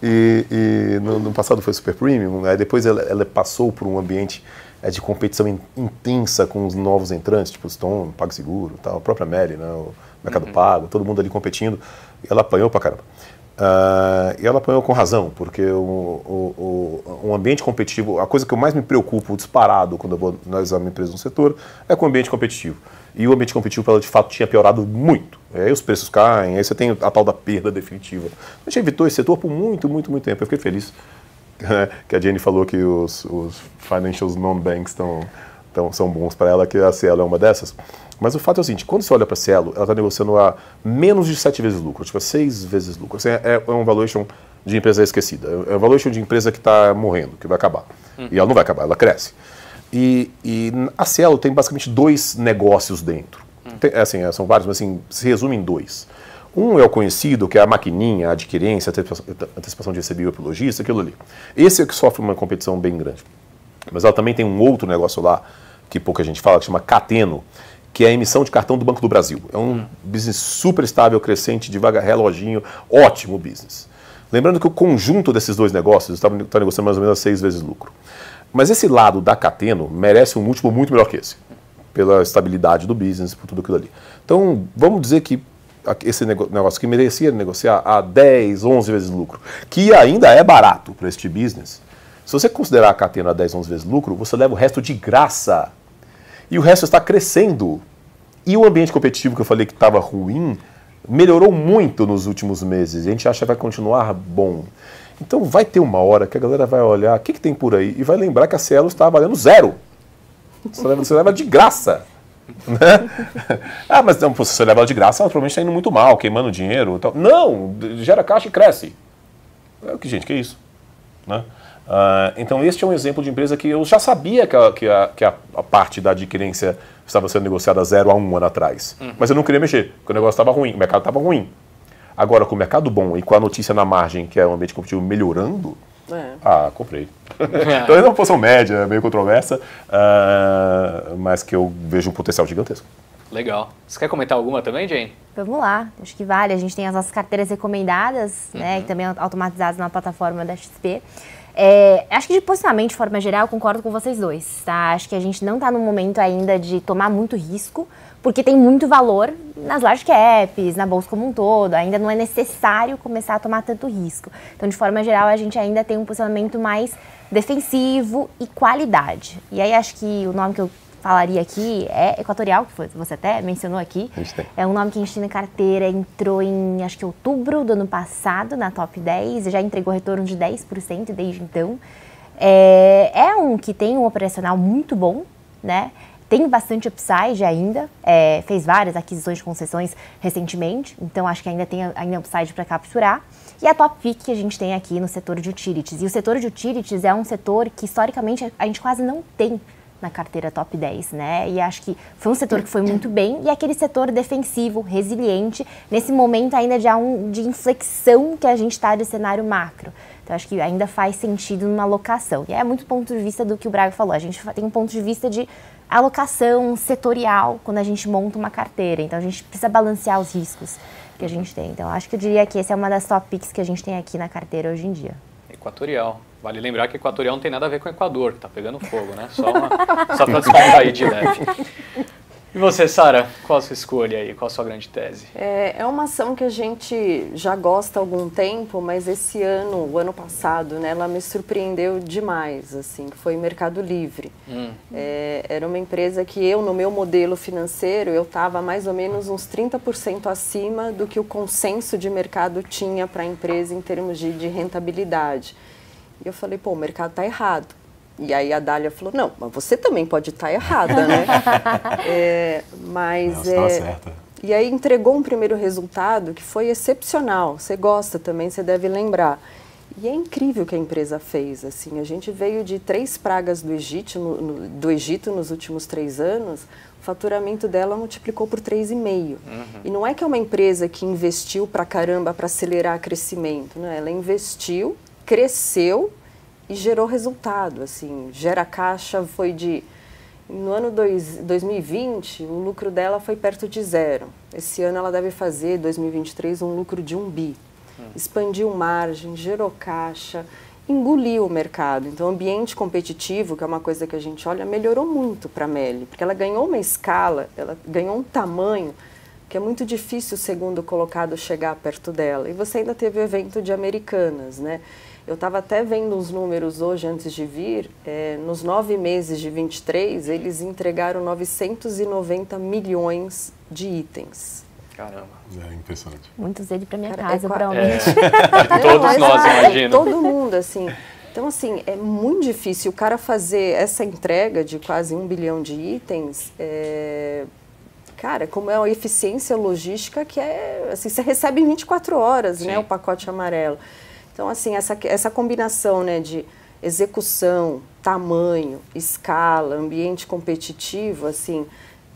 E no passado foi super premium, aí depois ela passou por um ambiente de competição intensa com os novos entrantes, tipo Stone, PagSeguro, tal, a própria Meli, né? O Mercado Pago, todo mundo ali competindo, e ela apanhou pra caramba. E ela apanhou com razão, porque um ambiente competitivo, a coisa que eu mais me preocupo disparado quando eu vou analisar uma empresa no setor é com o ambiente competitivo. E o ambiente competitivo, ela de fato tinha piorado muito. Aí os preços caem, aí você tem a tal da perda definitiva. A gente evitou esse setor por muito, muito, muito tempo. Eu fiquei feliz que a Jenny falou que os financials non-banks são bons para ela, que a Cielo é uma dessas. Mas o fato é o seguinte, quando você olha para a Cielo, ela está negociando a menos de 7 vezes lucro, tipo 6 vezes lucro. Assim, é um valuation de empresa esquecida, é um valuation de empresa que está morrendo, que vai acabar. E ela não vai acabar, ela cresce. E a Cielo tem basicamente 2 negócios dentro. São vários, mas assim, se resume em 2. Um é o conhecido, que é a maquininha, a adquirência, a antecipação de recebível para o lojista, aquilo ali. Esse é que sofre uma competição bem grande. Mas ela também tem um outro negócio lá, que pouca gente fala, que chama Cateno, que é a emissão de cartão do Banco do Brasil. É um business super estável, crescente, devagar, reloginho, ótimo business. Lembrando que o conjunto desses 2 negócios está negociando mais ou menos 6 vezes lucro. Mas esse lado da Cateno merece um múltiplo muito melhor que esse, pela estabilidade do business, por tudo aquilo ali. Então, vamos dizer que esse negócio que merecia negociar a 10, 11 vezes lucro, que ainda é barato para este business, se você considerar a Cateno a 10, 11 vezes lucro, você leva o resto de graça. E o resto está crescendo. E o ambiente competitivo que eu falei que estava ruim, melhorou muito nos últimos meses. E a gente acha que vai continuar bom. Então vai ter uma hora que a galera vai olhar o que tem por aí e vai lembrar que a Cielo está valendo 0. Você leva de graça. Né? Mas não, se você leva ela de graça, ela provavelmente está indo muito mal, queimando dinheiro. Tal. Não, gera caixa e cresce. Gente, que isso? Né? Então este é um exemplo de empresa que eu já sabia que a parte da adquirência estava sendo negociada 0 a 1 ano atrás. Mas eu não queria mexer, porque o negócio estava ruim, o mercado estava ruim. Agora, com o mercado bom e com a notícia na margem, que é o ambiente competitivo melhorando, comprei. Então é uma posição média, meio controversa, mas que eu vejo um potencial gigantesco. Legal. Você quer comentar alguma também, Jane? Vamos lá, acho que vale. A gente tem as nossas carteiras recomendadas, né, que também automatizadas na plataforma da XP. Acho que de posicionamento, de forma geral, eu concordo com vocês dois, tá? Acho que a gente não está no momento ainda de tomar muito risco, porque tem muito valor nas large caps, na bolsa como um todo. Ainda não é necessário começar a tomar tanto risco. Então, de forma geral, a gente ainda tem um posicionamento mais defensivo e qualidade. E aí, acho que o nome que eu falaria aqui é Equatorial, que você até mencionou aqui. É um nome que a gente tem na carteira, entrou em, acho que outubro do ano passado, na top 10, e já entregou retorno de 10% desde então. É um que tem um operacional muito bom, né? Tem bastante upside ainda, fez várias aquisições de concessões recentemente, então acho que ainda tem upside para capturar. E a top pick que a gente tem aqui no setor de utilities. E o setor de utilities é um setor que, historicamente, a gente quase não tem na carteira top 10, né? E acho que foi um setor que foi muito bem, e aquele setor defensivo, resiliente, nesse momento ainda de inflexão que a gente está de cenário macro. Então, acho que ainda faz sentido numa alocação. E é muito ponto de vista do que o Braga falou. A gente tem um ponto de vista de alocação setorial quando a gente monta uma carteira. Então, a gente precisa balancear os riscos que a gente tem. Então, acho que eu diria que essa é uma das top picks que a gente tem aqui na carteira hoje em dia. Equatorial. Vale lembrar que Equatorial não tem nada a ver com Equador, que tá pegando fogo, né? Só para descontar aí de leve. E você, Sara, qual a sua escolha aí? Qual a sua grande tese? É uma ação que a gente já gosta há algum tempo, mas esse ano, o ano passado, né, ela me surpreendeu demais, assim, que foi Mercado Livre. Era uma empresa que eu, no meu modelo financeiro, eu estava mais ou menos uns 30% acima do que o consenso de mercado tinha para a empresa em termos de rentabilidade. E eu falei, pô, o mercado está errado. E aí a Dália falou, não, mas você também pode estar errada, né? Não, você estava certa. E aí entregou um primeiro resultado que foi excepcional. Você gosta também, você deve lembrar. E é incrível o que a empresa fez. Assim, a gente veio de 3 pragas do Egito nos últimos 3 anos, o faturamento dela multiplicou por 3,5. E não é que é uma empresa que investiu pra caramba para acelerar o crescimento, né? Ela investiu, cresceu e gerou resultado, assim, gera caixa, foi no ano 2020, o lucro dela foi perto de 0. Esse ano ela deve fazer, 2023, um lucro de 1 bi. Expandiu margem, gerou caixa, engoliu o mercado. Então, o ambiente competitivo, que é uma coisa que a gente olha, melhorou muito para a Meli, porque ela ganhou uma escala, ela ganhou um tamanho que é muito difícil o segundo colocado chegar perto dela. E você ainda teve o evento de Americanas, né? Eu estava até vendo os números hoje, antes de vir, nos 9 meses de 23, eles entregaram 990 milhões de itens. Caramba. É impressionante. Muitos deles para minha casa, provavelmente. Todos nós, imagino. Todo mundo, assim. Então, assim, é muito difícil o cara fazer essa entrega de quase 1 bilhão de itens. Cara, como é uma eficiência logística que assim, você recebe em 24 horas, né, o pacote amarelo. Então, assim, essa combinação, né, de execução, tamanho, escala, ambiente competitivo, assim,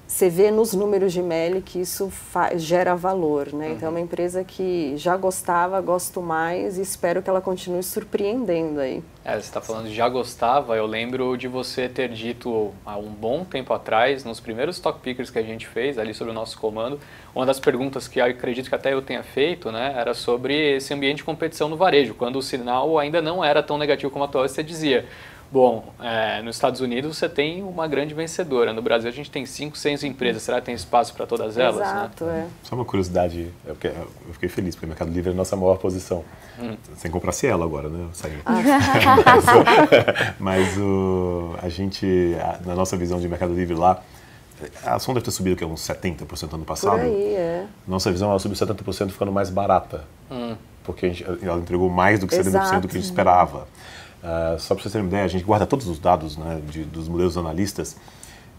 você vê nos números de Meli que isso gera valor, né? Então, é uma empresa que já gostava, gosto mais e espero que ela continue surpreendendo aí. Você está falando de já gostava, eu lembro de você ter dito há um bom tempo atrás, nos primeiros Stock Pickers que a gente fez ali sobre o nosso comando, uma das perguntas que eu acredito que até eu tenha feito, né, era sobre esse ambiente de competição no varejo, quando o sinal ainda não era tão negativo como atual, você dizia, bom, nos Estados Unidos você tem uma grande vencedora, no Brasil a gente tem 5, 6 empresas, será que tem espaço para todas elas? Exato, né? Só uma curiosidade, eu fiquei feliz, porque o Mercado Livre é a nossa maior posição. Sem comprar Cielo agora, né? Mas a gente, na nossa visão de Mercado Livre lá, a ação deve ter subido que é uns 70% ano passado. Por aí, Nossa visão, ela subiu 70% ficando mais barata. Porque ela entregou mais do que 70% do que a gente esperava. Só para vocês terem uma ideia, a gente guarda todos os dados, né, dos modelos analistas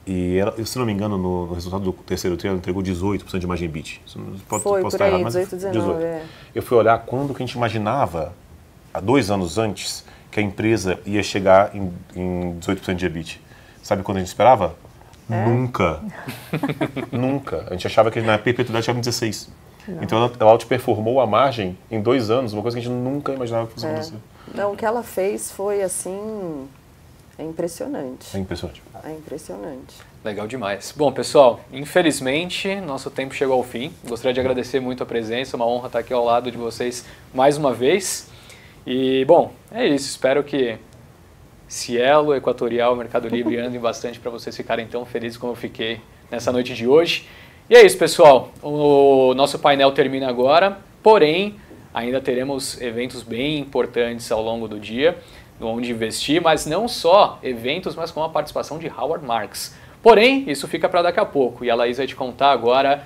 e ela, se não me engano, no resultado do terceiro tri ela entregou 18% de margem EBIT. Posso estar errado, mas 18, 19, Eu fui olhar quando que a gente imaginava, há 2 anos antes, que a empresa ia chegar em 18% de EBIT. Sabe quando a gente esperava? Nunca. Nunca. A gente achava que na perpetuidade chegava em 16%. Não. Então ela outperformou a margem em 2 anos, uma coisa que a gente nunca imaginava que fosse acontecer. Não, o que ela fez foi assim, impressionante. É impressionante. É impressionante. Legal demais. Bom, pessoal, infelizmente, nosso tempo chegou ao fim. Gostaria de agradecer muito a presença, uma honra estar aqui ao lado de vocês mais uma vez. E, bom, é isso. Espero que Cielo, Equatorial, Mercado Livre andem bastante para vocês ficarem tão felizes como eu fiquei nessa noite de hoje. E é isso, pessoal. O nosso painel termina agora, porém, ainda teremos eventos bem importantes ao longo do dia, onde investir, mas não só eventos, mas com a participação de Howard Marks. Porém, isso fica para daqui a pouco, e a Laís vai te contar agora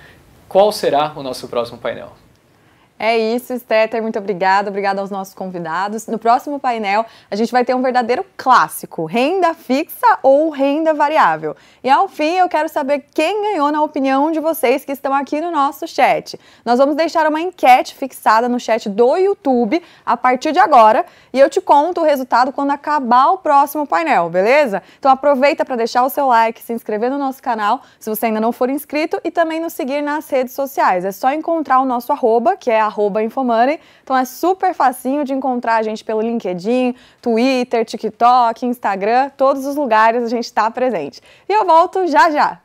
qual será o nosso próximo painel. É isso, Stetter, muito obrigada aos nossos convidados. No próximo painel, a gente vai ter um verdadeiro clássico, renda fixa ou renda variável. E ao fim, eu quero saber quem ganhou na opinião de vocês que estão aqui no nosso chat. Nós vamos deixar uma enquete fixada no chat do YouTube a partir de agora e eu te conto o resultado quando acabar o próximo painel, beleza? Então aproveita para deixar o seu like, se inscrever no nosso canal, se você ainda não for inscrito, e também nos seguir nas redes sociais. É só encontrar o nosso arroba, que é @Infomoney. Então é super facinho de encontrar a gente pelo LinkedIn, Twitter, TikTok, Instagram, todos os lugares a gente está presente. E eu volto já já.